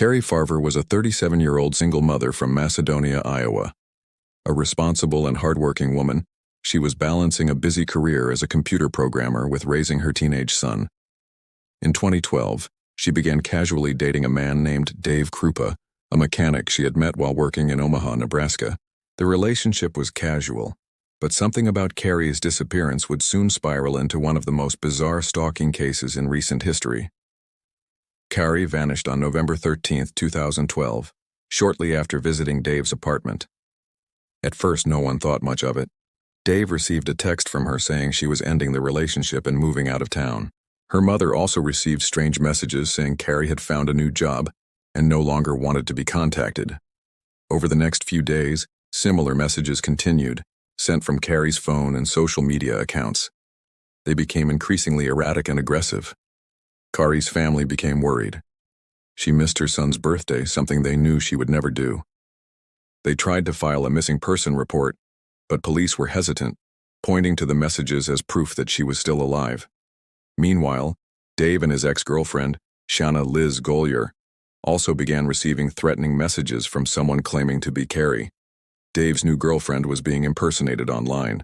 Cari Farver was a 37-year-old single mother from Macedonia, Iowa. A responsible and hardworking woman, she was balancing a busy career as a computer programmer with raising her teenage son. In 2012, she began casually dating a man named Dave Krupa, a mechanic she had met while working in Omaha, Nebraska. The relationship was casual, but something about Cari's disappearance would soon spiral into one of the most bizarre stalking cases in recent history. Cari vanished on November 13, 2012, shortly after visiting Dave's apartment. At first, no one thought much of it. Dave received a text from her saying she was ending the relationship and moving out of town. Her mother also received strange messages saying Cari had found a new job and no longer wanted to be contacted. Over the next few days, similar messages continued, sent from Cari's phone and social media accounts. They became increasingly erratic and aggressive. Cari's family became worried. She missed her son's birthday, something they knew she would never do. They tried to file a missing person report, but police were hesitant, pointing to the messages as proof that she was still alive. Meanwhile, Dave and his ex-girlfriend, Shanna Liz Golyer, also began receiving threatening messages from someone claiming to be Cari. Dave's new girlfriend was being impersonated online,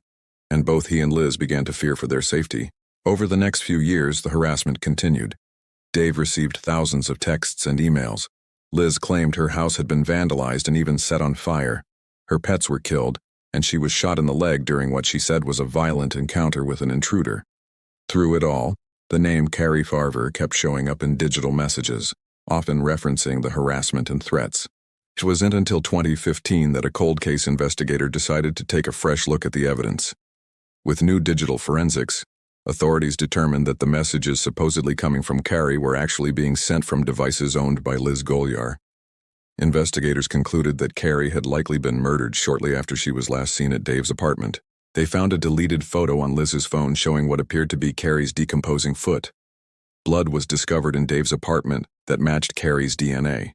and both he and Liz began to fear for their safety. Over the next few years, the harassment continued. Dave received thousands of texts and emails. Liz claimed her house had been vandalized and even set on fire. Her pets were killed, and she was shot in the leg during what she said was a violent encounter with an intruder. Through it all, the name Cari Farver kept showing up in digital messages, often referencing the harassment and threats. It wasn't until 2015 that a cold case investigator decided to take a fresh look at the evidence. With new digital forensics, authorities determined that the messages supposedly coming from Cari were actually being sent from devices owned by Liz Golyer. Investigators concluded that Cari had likely been murdered shortly after she was last seen at Dave's apartment. They found a deleted photo on Liz's phone showing what appeared to be Cari's decomposing foot. Blood was discovered in Dave's apartment that matched Cari's DNA.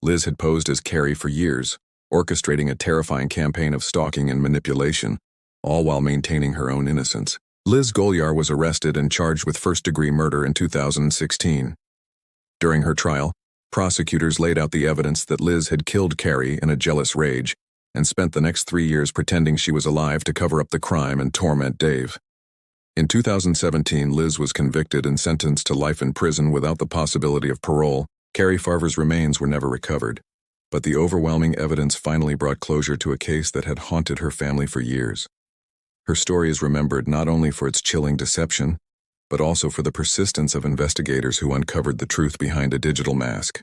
Liz had posed as Cari for years, orchestrating a terrifying campaign of stalking and manipulation, all while maintaining her own innocence. Liz Golyer was arrested and charged with first-degree murder in 2016. During her trial, prosecutors laid out the evidence that Liz had killed Cari in a jealous rage and spent the next 3 years pretending she was alive to cover up the crime and torment Dave. In 2017, Liz was convicted and sentenced to life in prison without the possibility of parole. Cari Farver's remains were never recovered, but the overwhelming evidence finally brought closure to a case that had haunted her family for years. Her story is remembered not only for its chilling deception, but also for the persistence of investigators who uncovered the truth behind a digital mask.